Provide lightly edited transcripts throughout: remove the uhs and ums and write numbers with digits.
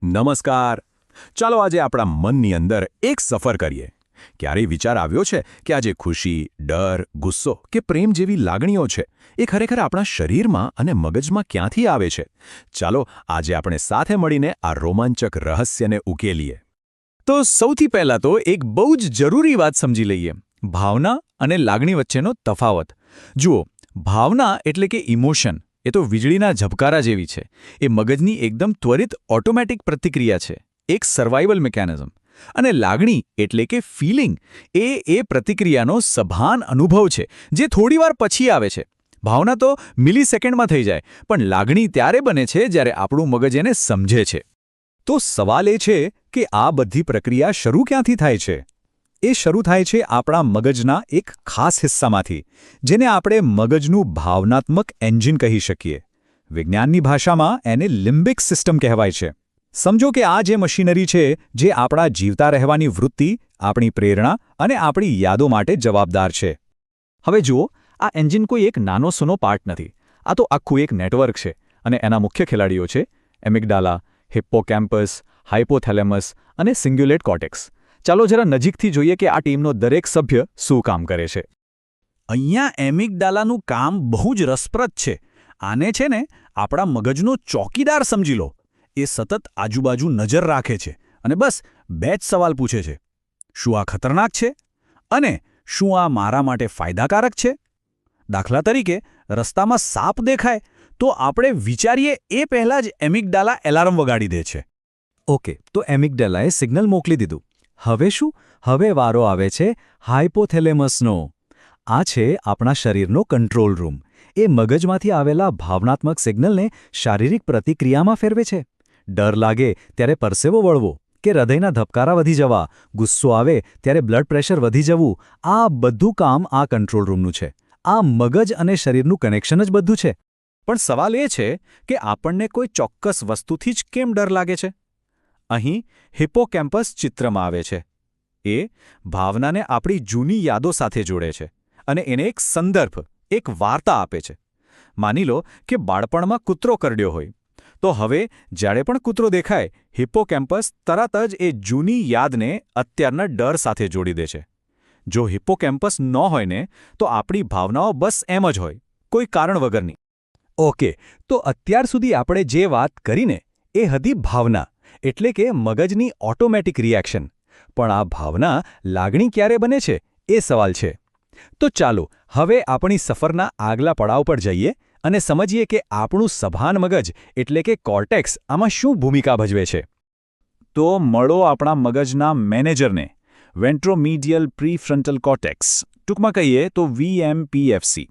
નમસ્કાર. ચાલો આજે આપણા મનની અંદર એક સફર કરીએ. ક્યારેય વિચાર આવ્યો છે કે આજે ખુશી, ડર, ગુસ્સો કે પ્રેમ જેવી લાગણીઓ છે એ ખરેખર આપણા શરીરમાં અને મગજમાં ક્યાંથી આવે છે? ચાલો આજે આપણે સાથે મળીને આ રોમાંચક રહસ્યને ઉકેલીએ. તો સૌથી પહેલા તો એક બહુ જ જરૂરી વાત સમજી લઈએ. ભાવના અને લાગણી વચ્ચેનો તફાવત. જુઓ, ભાવના એટલે કે ઇમોશન એ તો વીજળીના ઝબકારા જેવી છે. એ મગજની એકદમ ત્વરિત ઓટોમેટિક પ્રતિક્રિયા છે, એક સર્વાઇવલ મિકેનિઝમ. અને લાગણી એટલે કે ફિલિંગ એ પ્રતિક્રિયાનો સભાન અનુભવ છે, જે થોડીવાર પછી આવે છે. ભાવના તો મિલિસેકન્ડમાં થઈ જાય, પણ લાગણી ત્યારે બને છે જ્યારે આપણું મગજ એને સમજે છે. તો સવાલ એ છે કે આ બધી પ્રક્રિયા શરૂ ક્યાંથી થાય છે? એ શરૂ થાય છે આપણા મગજના એક ખાસ હિસ્સામાંથી, જેને આપણે મગજનું ભાવનાત્મક એન્જિન કહી શકીએ. વિજ્ઞાનની ભાષામાં એને લિમ્બિક સિસ્ટમ કહેવાય છે. સમજો કે આ જે મશીનરી છે જે આપણા જીવતા રહેવાની વૃત્તિ, આપણી પ્રેરણા અને આપણી યાદો માટે જવાબદાર છે. હવે જુઓ, આ એન્જિન કોઈ એક નાનો સૂનો પાર્ટ નથી. આ તો આખું એક નેટવર્ક છે, અને એના મુખ્ય ખેલાડીઓ છે એમિગડાલા, હિપ્પોકેમ્પસ, હાઇપોથેલેમસ અને સિંગ્યુલેટ કોર્ટેક્સ. ચાલો જરા નજીકથી જોઈએ કે આ ટીમનો દરેક સભ્ય શું કામ કરે છે. અહીંયા એમિગડાલાનું કામ બહુ જ રસપ્રદ છે. આને છે ને આપણા મગજનો ચોકીદાર સમજી લો. એ સતત આજુબાજુ નજર રાખે છે અને બસ બે જ સવાલ પૂછે છે: શું આ ખતરનાક છે? અને શું આ મારા માટે ફાયદાકારક છે? દાખલા તરીકે, રસ્તામાં સાપ દેખાય તો આપણે વિચારીએ એ પહેલાં જ એમિગડાલા એલાર્મ વગાડી દે છે. ઓકે, તો એમિગડાલાએ સિગ્નલ મોકલી દીધું. હવે શું? હવે વારો આવે છે હાઇપોથેલેમસનો. આ છે આપણા શરીરનો કંટ્રોલ રૂમ. એ મગજમાંથી આવેલા ભાવનાત્મક સિગ્નલને શારીરિક પ્રતિક્રિયામાં ફેરવે છે. ડર લાગે ત્યારે પરસેવો વળવો, કે હૃદયના ધબકારા વધી જવા, ગુસ્સો આવે ત્યારે બ્લડ પ્રેશર વધી જવું, આ બધું કામ આ કંટ્રોલ રૂમનું છે. આ મગજ અને શરીરનું કનેક્શન જ બધું છે. પણ સવાલ એ છે કે આપણને કોઈ ચોક્કસ વસ્તુથી જ કેમ ડર લાગે છે? અહીં હિપ્પોકેમ્પસ ચિત્રમાં આવે છે. એ ભાવનાને આપણી જૂની યાદો સાથે જોડે છે અને એને એક સંદર્ભ, એક વાર્તા આપે છે. માની લો કે બાળપણમાં કૂતરો કરડ્યો હોય, તો હવે જ્યારે પણ કૂતરો દેખાય, હિપ્પોકેમ્પસ તરત જ એ જૂની યાદને અત્યારના ડર સાથે જોડી દે છે. જો હિપ્પોકેમ્પસ ન હોય ને, તો આપણી ભાવનાઓ બસ એમ જ હોય, કોઈ કારણ વગરની. ઓકે, તો અત્યાર સુધી આપણે જે વાત કરીને એ હતી ભાવના, એટલે કે મગજની ઓટોમેટિક રિએક્શન. પણ આ ભાવના લાગણી ક્યારે બને છે એ સવાલ છે. તો ચાલો હવે આપણી સફરના આગલા પડાવ પર જઈએ અને સમજીએ કે આપણું સભાન મગજ એટલે કે કોર્ટેક્સ આમાં શું ભૂમિકા ભજવે છે. તો મળો આપણા મગજના મેનેજરને, વેન્ટ્રોમીડિયલ પ્રીફ્રન્ટલ કોર્ટેક્સ, ટૂંકમાં કહીએ તો VMPFC.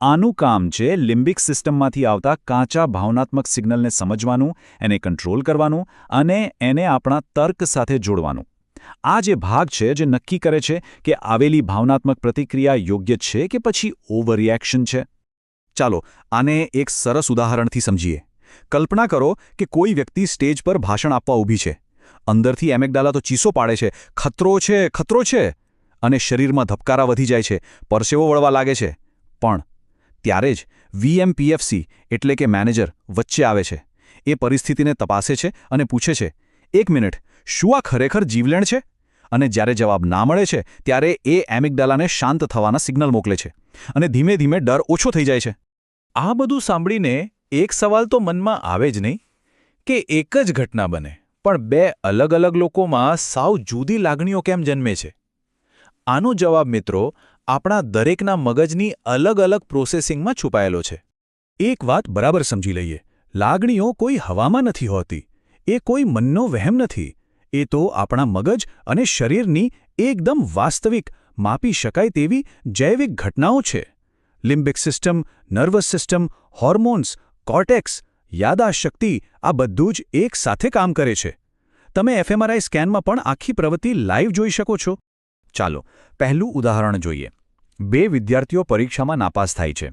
આનું કામ છે લિમ્બિક સિસ્ટમમાંથી આવતા કાચા ભાવનાત્મક સિગ્નલને સમજવાનું, એને કંટ્રોલ કરવાનું અને એને આપણા તર્ક સાથે જોડવાનું. આ જે ભાગ છે જે નક્કી કરે છે કે આવેલી ભાવનાત્મક પ્રતિક્રિયા યોગ્ય છે કે પછી ઓવરરિએક્શન છે. ચાલો આને એક સરસ ઉદાહરણથી સમજીએ. કલ્પના કરો કે કોઈ વ્યક્તિ સ્ટેજ પર ભાષણ આપવા ઊભી છે. અંદરથી એમિગડાલા તો ચીસો પાડે છે, ખતરો છે, ખતરો છે, અને શરીરમાં ધબકારા વધી જાય છે, પરસેવો વળવા લાગે છે. પણ ત્યારે જ VMPFC એટલે કે મેનેજર વચ્ચે આવે છે. એ પરિસ્થિતિને તપાસે છે અને પૂછે છે, એક મિનિટ, શું આ ખરેખર જીવલેણ છે? અને જ્યારે જવાબ ના મળે છે ત્યારે એ એમિગડાલાને શાંત થવાના સિગ્નલ મોકલે છે અને ધીમે ધીમે ડર ઓછો થઈ જાય છે. આ બધું સાંભળીને એક સવાલ તો મનમાં આવે જ નહીં કે એક જ ઘટના બને, પણ બે અલગ અલગ લોકોમાં સાવ જુદી લાગણીઓ કેમ જન્મે છે? આનો જવાબ મિત્રો આપણા દરેકના મગજની અલગ અલગ પ્રોસેસિંગમાં છુપાયેલો છે. એક વાત બરાબર સમજી લઈએ. લાગણીઓ કોઈ હવામાં નથી હોતી. એ કોઈ મનનો વહેમ નથી. એ તો આપણા મગજ અને શરીરની એકદમ વાસ્તવિક, માપી શકાય તેવી જૈવિક ઘટનાઓ છે. Limbic system, nervous system, hormones, cortex, યાદાશક્તિ, આ બધું જ એક સાથે કામ કરે છે. તમે fMRI સ્કેનમાં પણ આખી પ્રવૃત્તિ લાઈવ જોઈ શકો છો. ચાલો પહેલું ઉદાહરણ જોઈએ. બે વિદ્યાર્થીઓ પરીક્ષામાં નાપાસ થાય છે.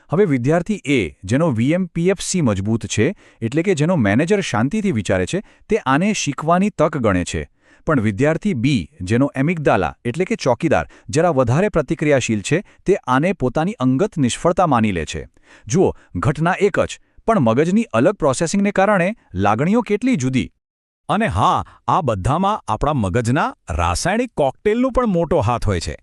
હવે વિદ્યાર્થી એ, જેનો VMPFC મજબૂત છે, એટલે કે જેનો મેનેજર શાંતિથી વિચારે છે, તે આને શીખવાની તક ગણે છે. પણ વિદ્યાર્થી બી, જેનો એમિગડાલા એટલે કે ચોકીદાર જરા વધારે પ્રતિક્રિયાશીલ છે, તે આને પોતાની અંગત નિષ્ફળતા માની લે છે. જુઓ, ઘટના એક જ, પણ મગજની અલગ પ્રોસેસિંગને કારણે લાગણીઓ કેટલી જુદી. અને હા, આ બધામાં આપણા મગજના રાસાયણિક કોકટેલનો પણ મોટો હાથ હોય છે.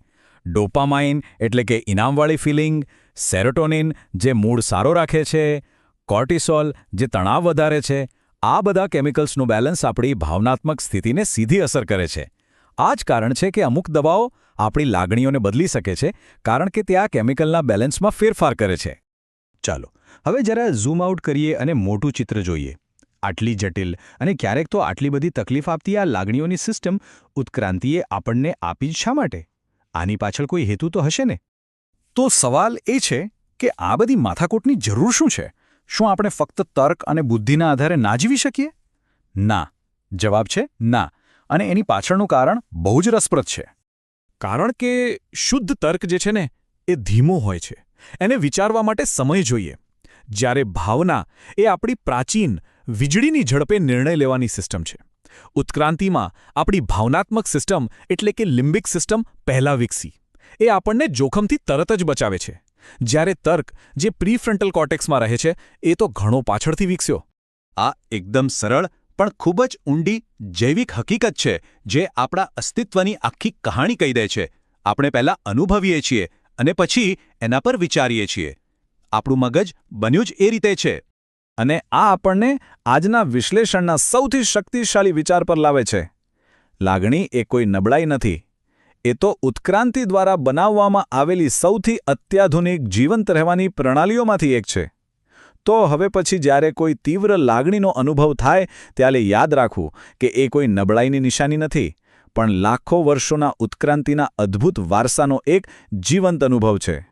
ડોપામાઇન એટલે કે ઇનામવાળી ફિલિંગ, સેરોટોનિન જે મૂડ સારો રાખે છે, કોર્ટિસોલ જે તણાવ વધારે છે, આ બધા કેમિકલ્સનું બેલેન્સ આપણી ભાવનાત્મક સ્થિતિને સીધી અસર કરે છે. આ જ કારણ છે કે અમુક દવાઓ આપણી લાગણીઓને બદલી શકે છે કારણ કે તે આ કેમિકલના બેલેન્સમાં ફેરફાર કરે છે. ચાલો હવે જરા ઝૂમ આઉટ કરીએ અને મોટું ચિત્ર જોઈએ. આટલી જટિલ અને ક્યારેક તો આટલી બધી તકલીફ આપતી આ લાગણીઓની સિસ્ટમ ઉત્ક્રાંતિએ આપણને આપી જ શા માટે? આની પાછળ કોઈ હેતુ તો હશે ને? તો સવાલ એ છે કે આ બધી માથાકૂટની જરૂર શું છે? શું આપણે ફક્ત તર્ક અને બુદ્ધિના આધારે ના જીવી શકીએ? ના. જવાબ છે ના. અને એની પાછળનું કારણ બહુ જ રસપ્રદ છે. કારણ કે શુદ્ધ તર્ક જે છે ને એ ધીમો હોય છે. એને વિચારવા માટે સમય જોઈએ. જ્યારે ભાવના એ આપણી પ્રાચીન વીજળીની ઝડપે નિર્ણય લેવાની સિસ્ટમ છે. ઉત્ક્રાંતિમાં આપણી ભાવનાત્મક સિસ્ટમ એટલે કે લિમ્બિક સિસ્ટમ પહેલા વિકસી. એ આપણને જોખમથી તરત જ બચાવે છે. જ્યારે તર્ક જે પ્રીફ્રન્ટલ કોર્ટેક્સમાં રહે છે એ તો ઘણો પાછળથી વિકસ્યો. આ એકદમ સરળ પણ ખૂબ જ ઊંડી જૈવિક હકીકત છે જે આપણા અસ્તિત્વની આખી કહાણી કહી દે છે. આપણે પહેલાં અનુભવીએ છીએ અને પછી એના પર વિચારીએ છીએ. આપણું મગજ બન્યું જ એ રીતે છે. અને આ આપણને આજના વિશ્લેષણના સૌથી શક્તિશાળી વિચાર પર લાવે છે. લાગણી એ કોઈ નબળાઈ નથી. એ તો ઉત્ક્રાંતિ દ્વારા બનાવવામાં આવેલી સૌથી અત્યાધુનિક જીવંત રહેવાની પ્રણાલીઓમાંથી એક છે. તો હવે પછી જ્યારે કોઈ તીવ્ર લાગણીનો અનુભવ થાય ત્યારે યાદ રાખવું કે એ કોઈ નબળાઈની નિશાની નથી, પણ લાખો વર્ષોના ઉત્ક્રાંતિના અદ્ભુત વારસાનો એક જીવંત અનુભવ છે.